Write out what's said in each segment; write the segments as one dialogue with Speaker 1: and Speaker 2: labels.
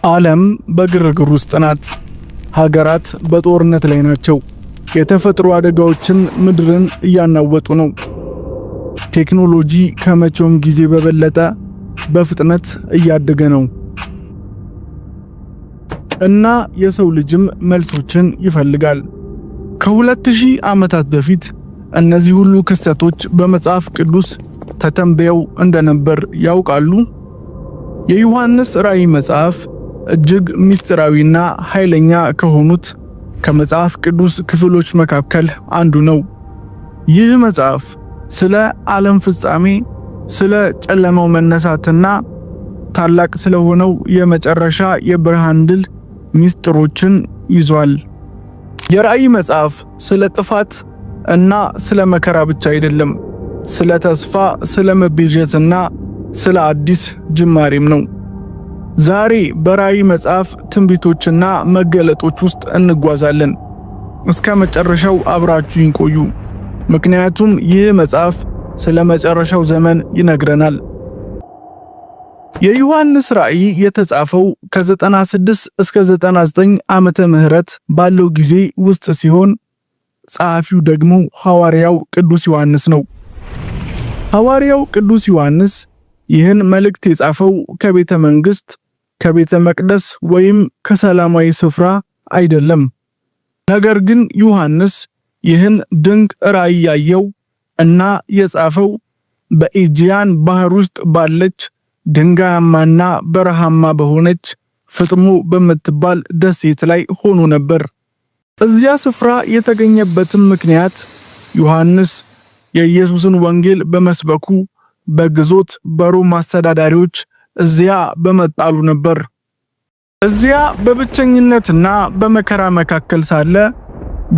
Speaker 1: ዓለም በግርግር ውስጥ ናት። ሀገራት በጦርነት ላይ ናቸው። የተፈጥሮ አደጋዎችን ምድርን እያናወጡ ነው። ቴክኖሎጂ ከመቼውም ጊዜ በበለጠ በፍጥነት እያደገ ነው እና የሰው ልጅም መልሶችን ይፈልጋል። ከ2000 ዓመታት በፊት እነዚህ ሁሉ ክስተቶች በመጽሐፍ ቅዱስ ተተንበየው እንደነበር ያውቃሉ? የዮሐንስ ራእይ መጽሐፍ እጅግ ምስጢራዊና ኃይለኛ ከሆኑት ከመጽሐፍ ቅዱስ ክፍሎች መካከል አንዱ ነው። ይህ መጽሐፍ ስለ ዓለም ፍጻሜ፣ ስለ ጨለማው መነሳትና ታላቅ ስለሆነው የመጨረሻ የብርሃን ድል ምስጢሮችን ይዟል። የራእይ መጽሐፍ ስለ ጥፋት እና ስለ መከራ ብቻ አይደለም፣ ስለ ተስፋ፣ ስለ መቤዠትና ስለ አዲስ ጅማሬም ነው። ዛሬ በራእይ መጽሐፍ ትንቢቶችና መገለጦች ውስጥ እንጓዛለን። እስከ መጨረሻው አብራችሁን ቆዩ፣ ምክንያቱም ይህ መጽሐፍ ስለ መጨረሻው ዘመን ይነግረናል። የዮሐንስ ራእይ የተጻፈው ከ96 እስከ 99 ዓመተ ምህረት ባለው ጊዜ ውስጥ ሲሆን ጸሐፊው ደግሞ ሐዋርያው ቅዱስ ዮሐንስ ነው። ሐዋርያው ቅዱስ ዮሐንስ ይህን መልእክት የጻፈው ከቤተ መንግስት፣ ከቤተ መቅደስ ወይም ከሰላማዊ ስፍራ አይደለም። ነገር ግን ዮሐንስ ይህን ድንቅ ራእይ ያየው እና የጻፈው በኤጂያን ባህር ውስጥ ባለች ድንጋያማና በረሃማ በሆነች ፍጥሞ በምትባል ደሴት ላይ ሆኖ ነበር። እዚያ ስፍራ የተገኘበትም ምክንያት ዮሐንስ የኢየሱስን ወንጌል በመስበኩ በግዞት በሮም አስተዳዳሪዎች እዚያ በመጣሉ ነበር። እዚያ በብቸኝነትና በመከራ መካከል ሳለ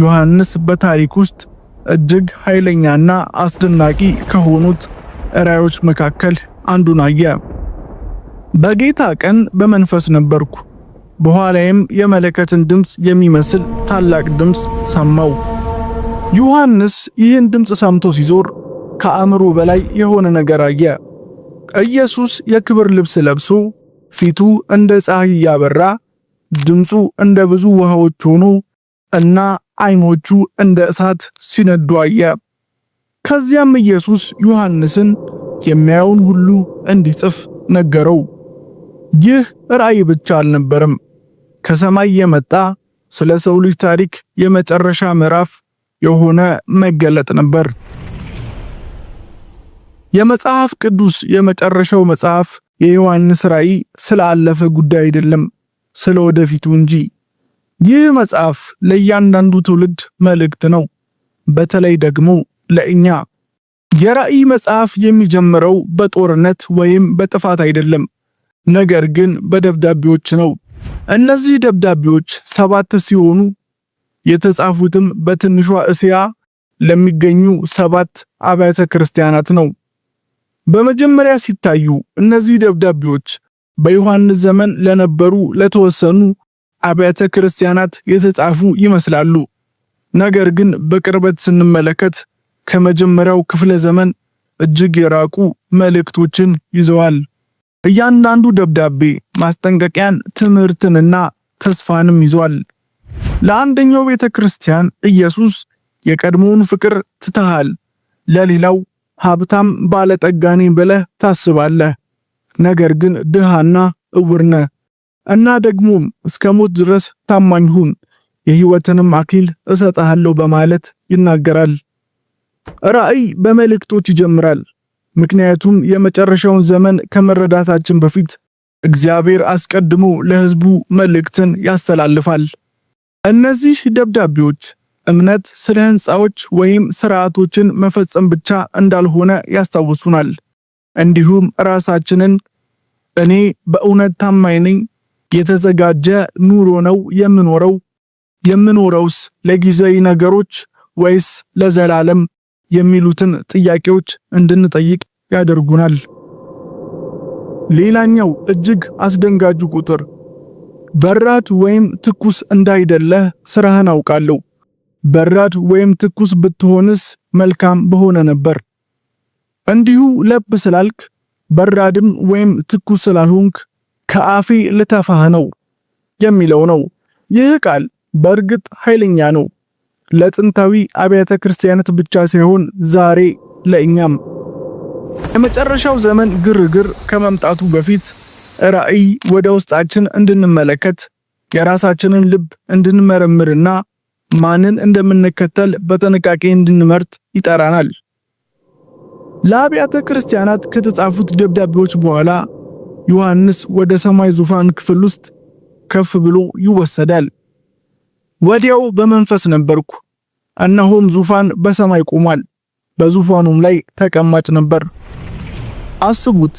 Speaker 1: ዮሐንስ በታሪክ ውስጥ እጅግ ኃይለኛና አስደናቂ ከሆኑት ራእዮች መካከል አንዱን አየ። በጌታ ቀን በመንፈስ ነበርኩ፣ በኋላዬም የመለከትን ድምፅ የሚመስል ታላቅ ድምፅ ሰማሁ። ዮሐንስ ይህን ድምፅ ሰምቶ ሲዞር ከአእምሮ በላይ የሆነ ነገር አየ። ኢየሱስ የክብር ልብስ ለብሶ ፊቱ እንደ ፀሐይ ያበራ፣ ድምፁ እንደ ብዙ ውሃዎች ሆኖ እና ዓይኖቹ እንደ እሳት ሲነዱ አየ። ከዚያም ኢየሱስ ዮሐንስን የሚያየውን ሁሉ እንዲጽፍ ነገረው። ይህ ራእይ ብቻ አልነበረም፣ ከሰማይ የመጣ ስለ ሰው ልጅ ታሪክ የመጨረሻ ምዕራፍ የሆነ መገለጥ ነበር። የመጽሐፍ ቅዱስ የመጨረሻው መጽሐፍ የዮሐንስ ራእይ ስላለፈ ጉዳይ አይደለም፣ ስለ ወደፊቱ እንጂ። ይህ መጽሐፍ ለእያንዳንዱ ትውልድ መልእክት ነው፣ በተለይ ደግሞ ለእኛ። የራእይ መጽሐፍ የሚጀምረው በጦርነት ወይም በጥፋት አይደለም፣ ነገር ግን በደብዳቤዎች ነው። እነዚህ ደብዳቤዎች 7 ሲሆኑ የተጻፉትም በትንሿ እስያ ለሚገኙ 7 አብያተ ክርስቲያናት ነው። በመጀመሪያ ሲታዩ እነዚህ ደብዳቤዎች በዮሐንስ ዘመን ለነበሩ ለተወሰኑ አብያተ ክርስቲያናት የተጻፉ ይመስላሉ። ነገር ግን በቅርበት ስንመለከት ከመጀመሪያው ክፍለ ዘመን እጅግ የራቁ መልእክቶችን ይዘዋል። እያንዳንዱ ደብዳቤ ማስጠንቀቂያን፣ ትምህርትንና ተስፋንም ይዟል። ለአንደኛው ቤተ ክርስቲያን ኢየሱስ የቀድሞውን ፍቅር ትተሃል፣ ለሌላው ሀብታም ባለጠጋ ነኝ ብለህ ታስባለህ፣ ነገር ግን ድሃና እውር ነህ እና ደግሞም እስከ ሞት ድረስ ታማኝ ሁን፣ የሕይወትንም አክሊል እሰጥሃለሁ በማለት ይናገራል። ራእይ በመልእክቶች ይጀምራል፣ ምክንያቱም የመጨረሻውን ዘመን ከመረዳታችን በፊት እግዚአብሔር አስቀድሞ ለሕዝቡ መልእክትን ያስተላልፋል። እነዚህ ደብዳቤዎች እምነት ስለ ሕንፃዎች ወይም ሥርዓቶችን መፈጸም ብቻ እንዳልሆነ ያስታውሱናል። እንዲሁም ራሳችንን እኔ በእውነት ታማኝ ነኝ፣ የተዘጋጀ ኑሮ ነው የምኖረውስ ለጊዜያዊ ነገሮች ወይስ ለዘላለም የሚሉትን ጥያቄዎች እንድንጠይቅ ያደርጉናል። ሌላኛው እጅግ አስደንጋጩ ቁጥር በራድ ወይም ትኩስ እንዳይደለህ ስራህን አውቃለሁ። በራድ ወይም ትኩስ ብትሆንስ መልካም በሆነ ነበር። እንዲሁ ለብ ስላልክ በራድም ወይም ትኩስ ስላልሆንክ ከአፌ ልተፋህ ነው የሚለው ነው። ይህ ቃል በእርግጥ ኃይለኛ ነው። ለጥንታዊ አብያተ ክርስቲያናት ብቻ ሳይሆን ዛሬ ለእኛም። የመጨረሻው ዘመን ግርግር ከመምጣቱ በፊት ራእይ ወደ ውስጣችን እንድንመለከት የራሳችንን ልብ እንድንመረምርና ማንን እንደምንከተል በጥንቃቄ እንድንመርጥ ይጠራናል። ለአብያተ ክርስቲያናት ከተጻፉት ደብዳቤዎች በኋላ ዮሐንስ ወደ ሰማይ ዙፋን ክፍል ውስጥ ከፍ ብሎ ይወሰዳል። ወዲያው በመንፈስ ነበርኩ፣ እነሆም ዙፋን በሰማይ ቆሟል፣ በዙፋኑም ላይ ተቀማጭ ነበር። አስቡት፣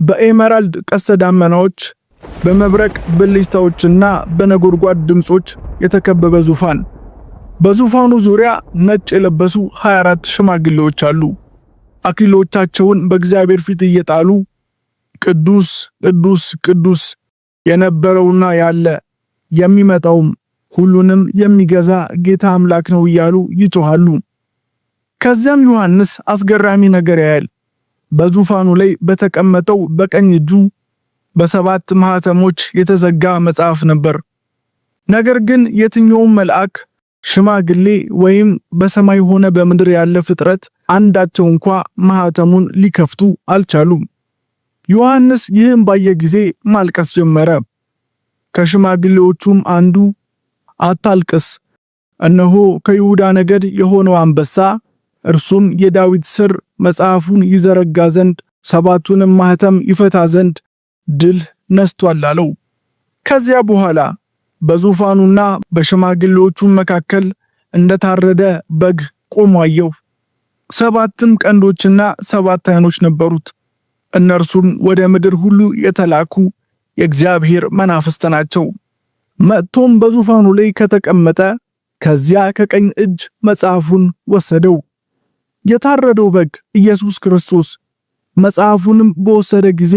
Speaker 1: በኤመራልድ ቀስተ ደመናዎች፣ በመብረቅ ብልጭታዎችና በነጎድጓድ ድምጾች የተከበበ ዙፋን። በዙፋኑ ዙሪያ ነጭ የለበሱ 24 ሽማግሌዎች አሉ። አክሊሎቻቸውን በእግዚአብሔር ፊት እየጣሉ ቅዱስ ቅዱስ ቅዱስ የነበረውና ያለ የሚመጣውም ሁሉንም የሚገዛ ጌታ አምላክ ነው እያሉ ይጮሃሉ። ከዚያም ዮሐንስ አስገራሚ ነገር ያያል። በዙፋኑ ላይ በተቀመጠው በቀኝ እጁ በ7 ማህተሞች የተዘጋ መጽሐፍ ነበር። ነገር ግን የትኛውም መልአክ፣ ሽማግሌ ወይም በሰማይ ሆነ በምድር ያለ ፍጥረት አንዳቸው እንኳ ማህተሙን ሊከፍቱ አልቻሉም። ዮሐንስ ይህን ባየ ጊዜ ማልቀስ ጀመረ። ከሽማግሌዎቹም አንዱ አታልቅስ፣ እነሆ ከይሁዳ ነገድ የሆነው አንበሳ እርሱም የዳዊት ሥር መጽሐፉን ይዘረጋ ዘንድ 7ቱንም ማህተም ይፈታ ዘንድ ድል ነስቷል አለው። ከዚያ በኋላ በዙፋኑና በሽማግሌዎቹ መካከል እንደታረደ በግ ቆሞ አየሁ። 7 ቀንዶችና 7 ዓይኖች ነበሩት። እነርሱም ወደ ምድር ሁሉ የተላኩ የእግዚአብሔር መናፍስት ናቸው። መጥቶም በዙፋኑ ላይ ከተቀመጠ ከዚያ ከቀኝ እጅ መጽሐፉን ወሰደው። የታረደው በግ ኢየሱስ ክርስቶስ መጽሐፉንም በወሰደ ጊዜ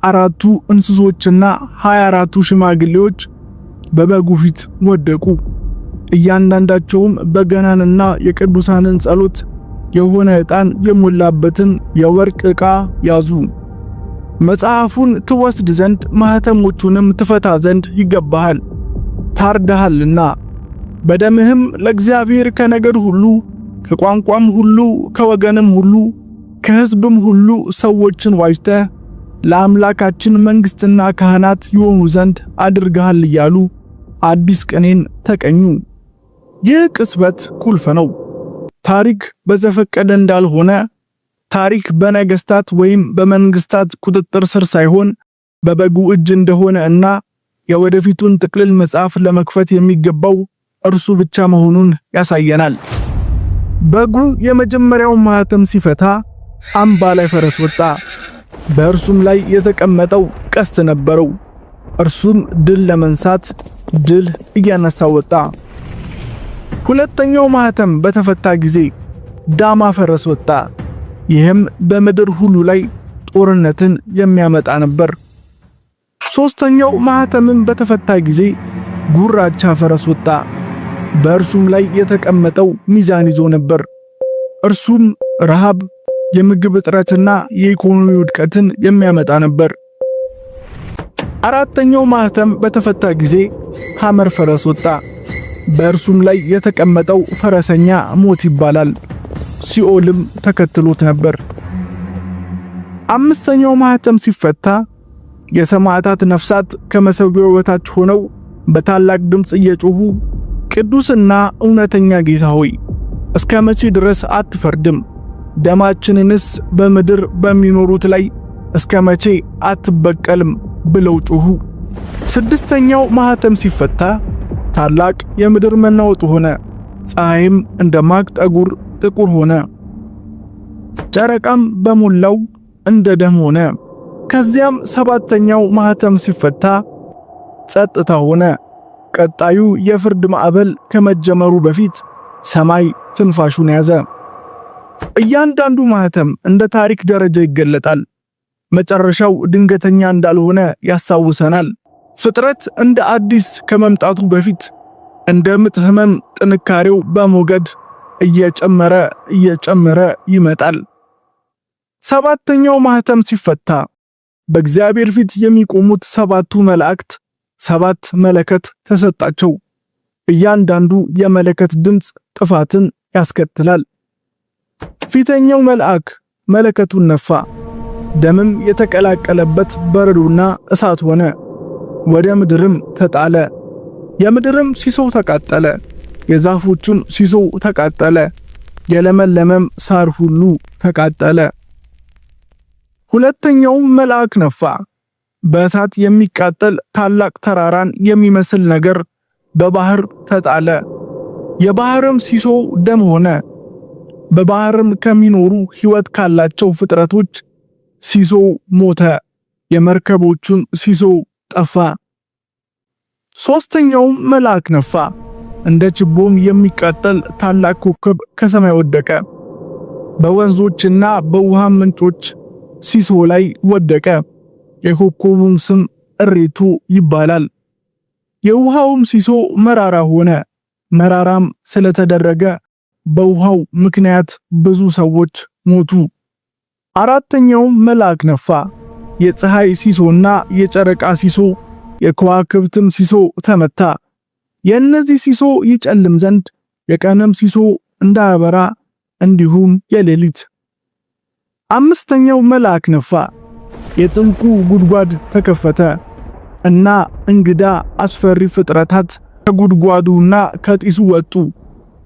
Speaker 1: 4ቱ እንስሶችና 24ቱ ሽማግሌዎች በበጉ ፊት ወደቁ። እያንዳንዳቸውም በገናንና የቅዱሳንን ጸሎት የሆነ ዕጣን የሞላበትን የወርቅ ዕቃ ያዙ። መጽሐፉን ትወስድ ዘንድ ማህተሞቹንም ትፈታ ዘንድ ይገባሃል፣ ታርደሃልና በደምህም ለእግዚአብሔር ከነገድ ሁሉ፣ ከቋንቋም ሁሉ፣ ከወገንም ሁሉ፣ ከሕዝብም ሁሉ ሰዎችን ዋጅተህ ለአምላካችን መንግሥትና ካህናት ይሆኑ ዘንድ አድርገሃል እያሉ አዲስ ቅኔን ተቀኙ። ይህ ቅጽበት ቁልፍ ነው። ታሪክ በዘፈቀደ እንዳልሆነ፣ ታሪክ በነገስታት ወይም በመንግስታት ቁጥጥር ስር ሳይሆን በበጉ እጅ እንደሆነ እና የወደፊቱን ጥቅልል መጽሐፍ ለመክፈት የሚገባው እርሱ ብቻ መሆኑን ያሳየናል። በጉ የመጀመሪያውን ማህተም ሲፈታ አምባ ላይ ፈረስ ወጣ። በእርሱም ላይ የተቀመጠው ቀስት ነበረው። እርሱም ድል ለመንሳት ድል እያነሳ ወጣ። ሁለተኛው ማህተም በተፈታ ጊዜ ዳማ ፈረስ ወጣ። ይህም በምድር ሁሉ ላይ ጦርነትን የሚያመጣ ነበር። ሶስተኛው ማህተምም በተፈታ ጊዜ ጉራቻ ፈረስ ወጣ። በእርሱም ላይ የተቀመጠው ሚዛን ይዞ ነበር። እርሱም ረሃብ፣ የምግብ እጥረትና የኢኮኖሚ ውድቀትን የሚያመጣ ነበር። አራተኛው ማህተም በተፈታ ጊዜ ሐመር ፈረስ ወጣ። በእርሱም ላይ የተቀመጠው ፈረሰኛ ሞት ይባላል። ሲኦልም ተከትሎት ነበር። አምስተኛው ማህተም ሲፈታ የሰማዕታት ነፍሳት ከመሠዊያው በታች ሆነው በታላቅ ድምፅ እየጮሁ ቅዱስና እውነተኛ ጌታ ሆይ እስከ መቼ ድረስ አትፈርድም? ደማችንንስ በምድር በሚኖሩት ላይ እስከ መቼ አትበቀልም? ብለው ጮሁ። ስድስተኛው ማህተም ሲፈታ ታላቅ የምድር መናወጥ ሆነ። ፀሐይም እንደ ማቅ ጠጉር ጥቁር ሆነ፣ ጨረቃም በሞላው እንደ ደም ሆነ። ከዚያም ሰባተኛው ማህተም ሲፈታ ጸጥታ ሆነ። ቀጣዩ የፍርድ ማዕበል ከመጀመሩ በፊት ሰማይ ትንፋሹን ያዘ። እያንዳንዱ ማህተም እንደ ታሪክ ደረጃ ይገለጣል። መጨረሻው ድንገተኛ እንዳልሆነ ያሳውሰናል። ፍጥረት እንደ አዲስ ከመምጣቱ በፊት እንደ ምጥ ህመም ጥንካሬው በሞገድ እየጨመረ ይመጣል። ሰባተኛው ማህተም ሲፈታ በእግዚአብሔር ፊት የሚቆሙት 7ቱ መላእክት 7 መለከት ተሰጣቸው። እያንዳንዱ የመለከት ድምፅ ጥፋትን ያስከትላል። ፊተኛው መልአክ መለከቱን ነፋ፣ ደምም የተቀላቀለበት በረዶና እሳት ሆነ፣ ወደ ምድርም ተጣለ። የምድርም ሲሶ ተቃጠለ፣ የዛፎቹም ሲሶ ተቃጠለ፣ የለመለመም ሳር ሁሉ ተቃጠለ። ሁለተኛው መልአክ ነፋ፣ በእሳት የሚቃጠል ታላቅ ተራራን የሚመስል ነገር በባህር ተጣለ። የባህርም ሲሶ ደም ሆነ። በባህርም ከሚኖሩ ሕይወት ካላቸው ፍጥረቶች ሲሶ ሞተ፣ የመርከቦቹም ሲሶ ጠፋ። ሦስተኛው መልአክ ነፋ፣ እንደ ችቦም የሚቃጠል ታላቅ ኮከብ ከሰማይ ወደቀ፣ በወንዞችና በውሃ ምንጮች ሲሶ ላይ ወደቀ። የኮከቡም ስም እሬቱ ይባላል። የውሃውም ሲሶ መራራ ሆነ፣ መራራም ስለተደረገ በውሃው ምክንያት ብዙ ሰዎች ሞቱ። አራተኛው መልአክ ነፋ፣ የፀሐይ ሲሶና የጨረቃ ሲሶ የከዋክብትም ሲሶ ተመታ። የእነዚህ ሲሶ ይጨልም ዘንድ የቀንም ሲሶ እንዳያበራ እንዲሁም የሌሊት። አምስተኛው መልአክ ነፋ፣ የጥልቁ ጉድጓድ ተከፈተ እና እንግዳ አስፈሪ ፍጥረታት ከጉድጓዱና ከጢሱ ወጡ።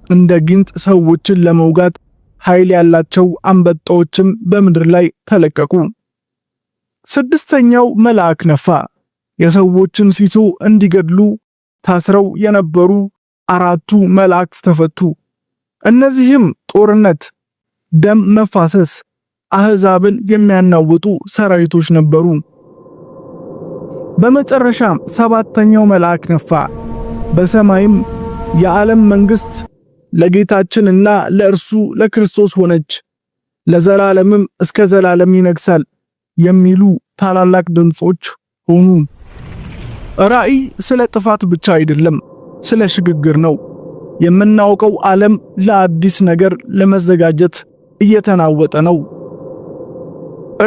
Speaker 1: እንደ ጊንጥ ሰዎችን ለመውጋት ኃይል ያላቸው አንበጣዎችም በምድር ላይ ተለቀቁ። ስድስተኛው መልአክ ነፋ፣ የሰዎችን ሲሶ እንዲገድሉ ታስረው የነበሩ 4ቱ መላእክት ተፈቱ። እነዚህም ጦርነት፣ ደም መፋሰስ፣ አሕዛብን የሚያናውጡ ሰራዊቶች ነበሩ። በመጨረሻም 7ኛው መልአክ ነፋ፣ በሰማይም የዓለም መንግስት ለጌታችንና ለእርሱ ለክርስቶስ ሆነች፣ ለዘላለምም እስከ ዘላለም ይነግሣል የሚሉ ታላላቅ ድምጾች ሆኑ። ራእይ ስለ ጥፋት ብቻ አይደለም፣ ስለ ሽግግር ነው። የምናውቀው ዓለም ለአዲስ ነገር ለመዘጋጀት እየተናወጠ ነው።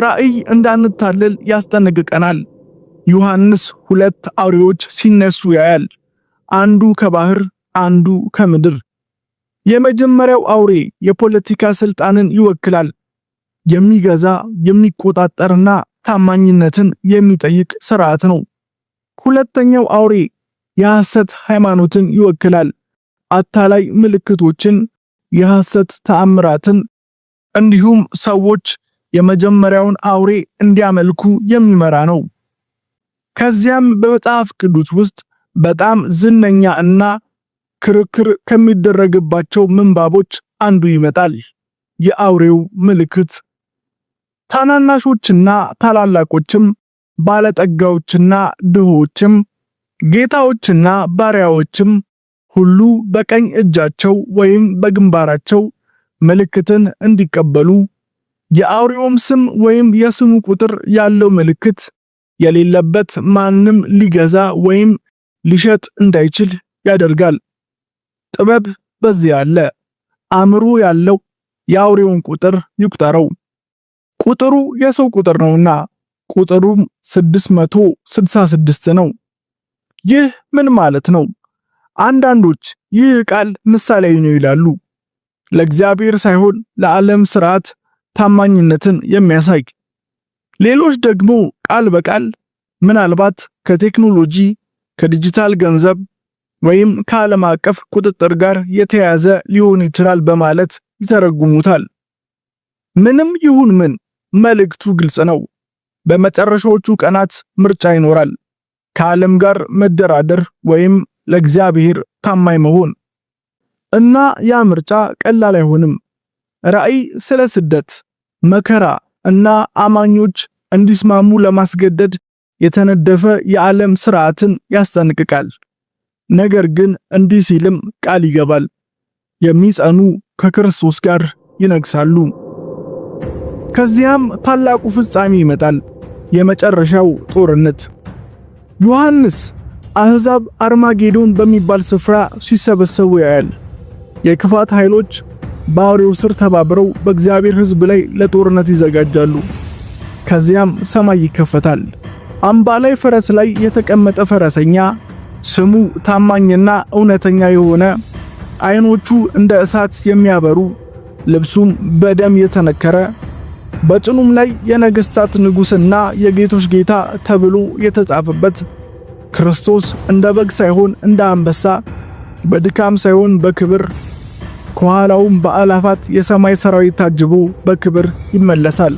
Speaker 1: ራእይ እንዳንታለል ያስጠነቅቀናል። ዮሐንስ 2 አውሬዎች ሲነሱ ያያል፣ አንዱ ከባህር አንዱ ከምድር። የመጀመሪያው አውሬ የፖለቲካ ስልጣንን ይወክላል። የሚገዛ የሚቆጣጠርና ታማኝነትን የሚጠይቅ ሥርዓት ነው። ሁለተኛው አውሬ የሐሰት ሃይማኖትን ይወክላል። አታላይ ምልክቶችን፣ የሐሰት ተአምራትን እንዲሁም ሰዎች የመጀመሪያውን አውሬ እንዲያመልኩ የሚመራ ነው። ከዚያም በመጽሐፍ ቅዱስ ውስጥ በጣም ዝነኛ እና ክርክር ከሚደረግባቸው ምንባቦች አንዱ ይመጣል፣ የአውሬው ምልክት። ታናናሾችና ታላላቆችም፣ ባለጠጋዎችና ድሆችም፣ ጌታዎችና ባሪያዎችም ሁሉ በቀኝ እጃቸው ወይም በግንባራቸው ምልክትን እንዲቀበሉ የአውሬውም ስም ወይም የስሙ ቁጥር ያለው ምልክት የሌለበት ማንም ሊገዛ ወይም ሊሸጥ እንዳይችል ያደርጋል። ጥበብ በዚህ አለ። አእምሮ ያለው የአውሬውን ቁጥር ይቁጠረው፣ ቁጥሩ የሰው ቁጥር ነውና፣ ቁጥሩም 666 ነው። ይህ ምን ማለት ነው? አንዳንዶች ይህ ቃል ምሳሌያዊ ነው ይላሉ። ለእግዚአብሔር ሳይሆን ለዓለም ሥርዓት ታማኝነትን የሚያሳይ። ሌሎች ደግሞ ቃል በቃል ምናልባት ከቴክኖሎጂ፣ ከዲጂታል ገንዘብ ወይም ከዓለም አቀፍ ቁጥጥር ጋር የተያያዘ ሊሆን ይችላል በማለት ይተረጉሙታል። ምንም ይሁን ምን መልእክቱ ግልጽ ነው። በመጨረሻዎቹ ቀናት ምርጫ ይኖራል። ከዓለም ጋር መደራደር ወይም ለእግዚአብሔር ታማኝ መሆን እና ያ ምርጫ ቀላል አይሆንም። ራእይ ስለ ስደት፣ መከራ እና አማኞች እንዲስማሙ ለማስገደድ የተነደፈ የዓለም ሥርዓትን ያስጠነቅቃል። ነገር ግን እንዲህ ሲልም ቃል ይገባል፣ የሚጸኑ ከክርስቶስ ጋር ይነግሳሉ። ከዚያም ታላቁ ፍጻሜ ይመጣል፣ የመጨረሻው ጦርነት። ዮሐንስ አሕዛብ አርማጌዶን በሚባል ስፍራ ሲሰበሰቡ ያያል። የክፋት ኃይሎች በአውሬው ስር ተባብረው በእግዚአብሔር ሕዝብ ላይ ለጦርነት ይዘጋጃሉ። ከዚያም ሰማይ ይከፈታል፣ አምባላይ ፈረስ ላይ የተቀመጠ ፈረሰኛ፣ ስሙ ታማኝና እውነተኛ የሆነ፣ ዓይኖቹ እንደ እሳት የሚያበሩ፣ ልብሱም በደም የተነከረ፣ በጭኑም ላይ የነገሥታት ንጉሥና የጌቶች ጌታ ተብሎ የተጻፈበት ክርስቶስ እንደ በግ ሳይሆን እንደ አንበሳ፣ በድካም ሳይሆን በክብር፣ ከኋላውም በአላፋት የሰማይ ሰራዊት ታጅቦ በክብር ይመለሳል።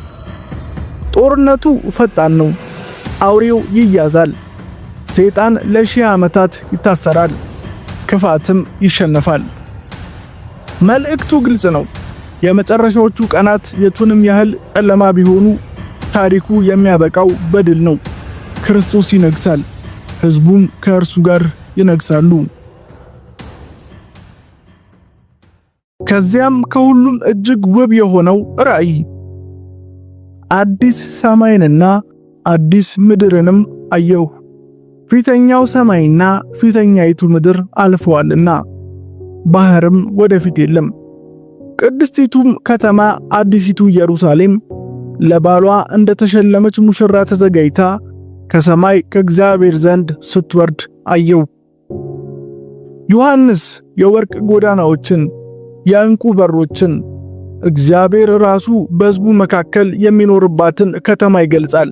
Speaker 1: ጦርነቱ ፈጣን ነው። አውሬው ይያዛል። ሰይጣን ለ1000 ዓመታት ይታሰራል። ክፋትም ይሸነፋል። መልእክቱ ግልጽ ነው። የመጨረሻዎቹ ቀናት የቱንም ያህል ጨለማ ቢሆኑ ታሪኩ የሚያበቃው በድል ነው። ክርስቶስ ይነግሳል፣ ሕዝቡም ከእርሱ ጋር ይነግሳሉ። ከዚያም ከሁሉም እጅግ ውብ የሆነው ራእይ አዲስ ሰማይንና አዲስ ምድርንም አየሁ። ፊተኛው ሰማይና ፊተኛይቱ ምድር አልፈዋልና ባህርም ወደፊት የለም። ቅድስቲቱም ከተማ አዲሲቱ ኢየሩሳሌም ለባሏ እንደተሸለመች ሙሽራ ተዘጋጅታ ከሰማይ ከእግዚአብሔር ዘንድ ስትወርድ አየሁ። ዮሐንስ የወርቅ ጎዳናዎችን፣ የዕንቁ በሮችን፣ እግዚአብሔር ራሱ በሕዝቡ መካከል የሚኖርባትን ከተማ ይገልጻል።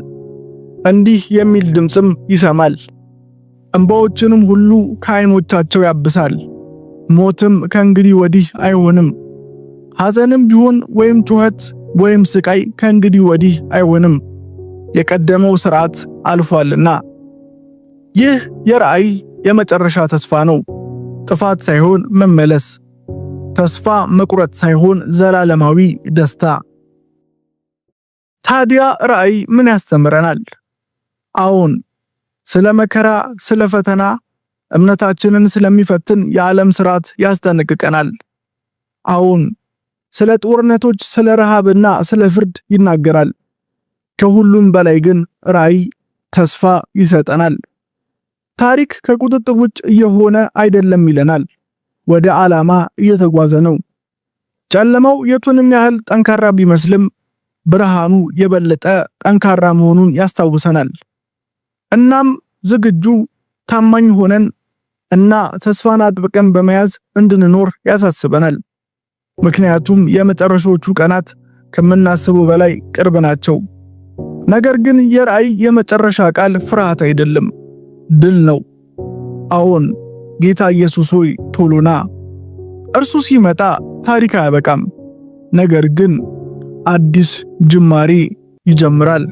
Speaker 1: እንዲህ የሚል ድምፅም ይሰማል። እንባዎችንም ሁሉ ከዓይኖቻቸው ያብሳል። ሞትም ከእንግዲህ ወዲህ አይሆንም። ሐዘንም ቢሆን ወይም ጩኸት ወይም ስቃይ ከእንግዲህ ወዲህ አይሆንም፣ የቀደመው ሥርዓት አልፏልና። ይህ የራእይ የመጨረሻ ተስፋ ነው። ጥፋት ሳይሆን መመለስ፣ ተስፋ መቁረጥ ሳይሆን ዘላለማዊ ደስታ። ታዲያ ራእይ ምን ያስተምረናል? አዎን፣ ስለ መከራ፣ ስለ ፈተና፣ እምነታችንን ስለሚፈትን የዓለም ሥርዓት ያስጠነቅቀናል። አዎን፣ ስለ ጦርነቶች፣ ስለ ረሃብና ስለ ፍርድ ይናገራል። ከሁሉም በላይ ግን ራእይ ተስፋ ይሰጠናል። ታሪክ ከቁጥጥር ውጭ እየሆነ አይደለም ይለናል። ወደ ዓላማ እየተጓዘ ነው። ጨለማው የቱንም ያህል ጠንካራ ቢመስልም ብርሃኑ የበለጠ ጠንካራ መሆኑን ያስታውሰናል። እናም ዝግጁ፣ ታማኝ ሆነን እና ተስፋን አጥብቀን በመያዝ እንድንኖር ያሳስበናል። ምክንያቱም የመጨረሻዎቹ ቀናት ከምናስበው በላይ ቅርብ ናቸው። ነገር ግን የራእይ የመጨረሻ ቃል ፍርሃት አይደለም፣ ድል ነው። አዎን፣ ጌታ ኢየሱስ ሆይ ቶሎና። እርሱ ሲመጣ ታሪክ አያበቃም፣ ነገር ግን አዲስ ጅማሬ ይጀምራል።